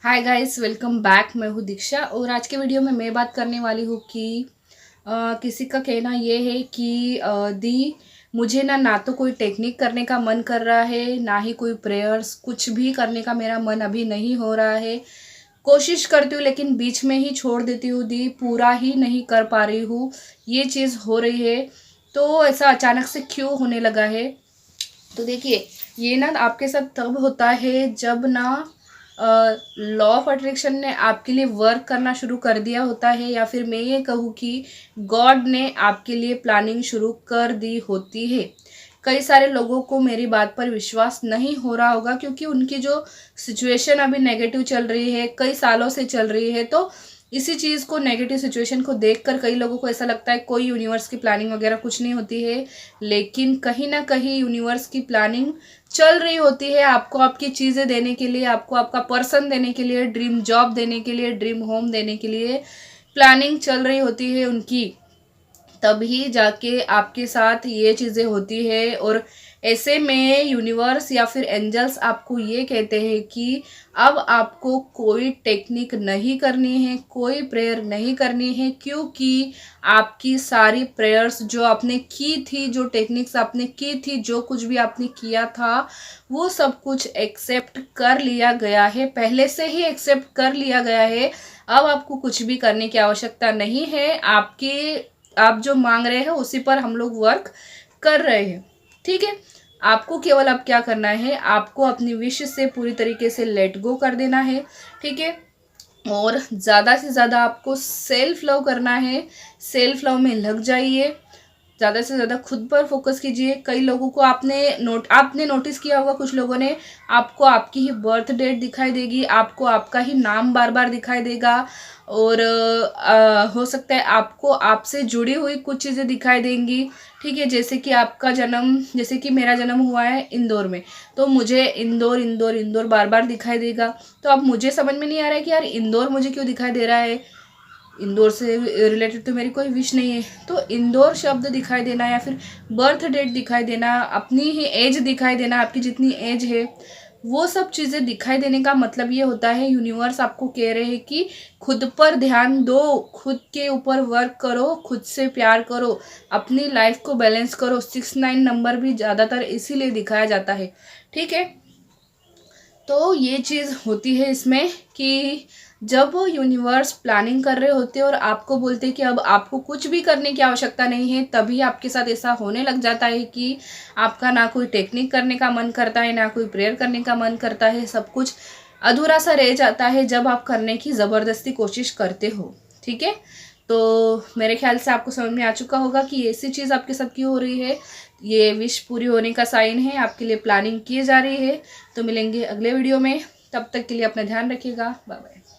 Hi guys, welcome back. मैं हूँ दीक्षा और आज के वीडियो में मैं बात करने वाली हूँ कि किसी का कहना ये है कि दी मुझे ना तो कोई टेक्निक करने का मन कर रहा है, ना ही कोई प्रेयर्स, कुछ भी करने का मेरा मन अभी नहीं हो रहा है। कोशिश करती हूँ लेकिन बीच में ही छोड़ देती हूँ दी, पूरा ही नहीं कर पा रही हूँ। ये चीज़ हो रही है। तो ऐसा अचानक से क्यों होने लगा है? तो देखिए, ये ना आपके साथ तब होता है जब ना लॉ ऑफ अट्रैक्शन ने आपके लिए वर्क करना शुरू कर दिया होता है, या फिर मैं ये कहूँ कि गॉड ने आपके लिए प्लानिंग शुरू कर दी होती है। कई सारे लोगों को मेरी बात पर विश्वास नहीं हो रहा होगा क्योंकि उनकी जो सिचुएशन अभी नेगेटिव चल रही है, कई सालों से चल रही है। तो इसी चीज़ को, नेगेटिव सिचुएशन को देखकर कई लोगों को ऐसा लगता है कोई यूनिवर्स की प्लानिंग वगैरह कुछ नहीं होती है। लेकिन कहीं ना कहीं यूनिवर्स की प्लानिंग चल रही होती है, आपको आपकी चीज़ें देने के लिए, आपको आपका पर्सन देने के लिए, ड्रीम जॉब देने के लिए, ड्रीम होम देने के लिए प्लानिंग चल रही होती है उनकी। तभी जाके आपके साथ ये चीज़ें होती है। और ऐसे में यूनिवर्स या फिर एंजल्स आपको ये कहते हैं कि अब आपको कोई टेक्निक नहीं करनी है, कोई प्रेयर नहीं करनी है, क्योंकि आपकी सारी प्रेयर्स जो आपने की थी, जो टेक्निक्स आपने की थी, जो कुछ भी आपने किया था, वो सब कुछ एक्सेप्ट कर लिया गया है, पहले से ही एक्सेप्ट कर लिया गया है। अब आपको कुछ भी करने की आवश्यकता नहीं है। आप जो मांग रहे हैं उसी पर हम लोग वर्क कर रहे हैं। ठीक है, आपको केवल अब क्या करना है, आपको अपनी विश से पूरी तरीके से लेट गो कर देना है। ठीक है, और ज़्यादा से ज़्यादा आपको सेल्फ लव करना है। सेल्फ लव में लग जाइए, ज़्यादा से ज़्यादा खुद पर फोकस कीजिए। कई लोगों को आपने नोटिस किया होगा, कुछ लोगों ने, आपको आपकी ही बर्थ डेट दिखाई देगी, आपको आपका ही नाम बार बार दिखाई देगा। और हो सकता है आपको आपसे जुड़ी हुई कुछ चीज़ें दिखाई देंगी। ठीक है, जैसे कि मेरा जन्म हुआ है इंदौर में, तो मुझे इंदौर इंदौर इंदौर बार बार दिखाई देगा। तो अब मुझे समझ में नहीं आ रहा है कि यार इंदौर मुझे क्यों दिखाई दे रहा है, इंदौर से रिलेटेड तो मेरी कोई विश नहीं है। तो इंदौर शब्द दिखाई देना, या फिर बर्थ डेट दिखाई देना, अपनी ही एज दिखाई देना, आपकी जितनी एज है, वो सब चीज़ें दिखाई देने का मतलब ये होता है यूनिवर्स आपको कह रहे हैं कि खुद पर ध्यान दो, खुद के ऊपर वर्क करो, खुद से प्यार करो, अपनी लाइफ को बैलेंस करो। 6 9 नंबर भी ज़्यादातर इसीलिए दिखाया जाता है। ठीक है, तो ये चीज़ होती है इसमें कि जब वो यूनिवर्स प्लानिंग कर रहे होते हैं और आपको बोलते हैं कि अब आपको कुछ भी करने की आवश्यकता नहीं है, तभी आपके साथ ऐसा होने लग जाता है कि आपका ना कोई टेक्निक करने का मन करता है, ना कोई प्रेयर करने का मन करता है। सब कुछ अधूरा सा रह जाता है जब आप करने की ज़बरदस्ती कोशिश करते हो। ठीक है, तो मेरे ख्याल से आपको समझ में आ चुका होगा कि ऐसी चीज़ आपके साथ क्यों हो रही है। ये विश पूरी होने का साइन है, आपके लिए प्लानिंग की जा रही है। तो मिलेंगे अगले वीडियो में, तब तक के लिए अपना ध्यान रखिएगा। Bye bye.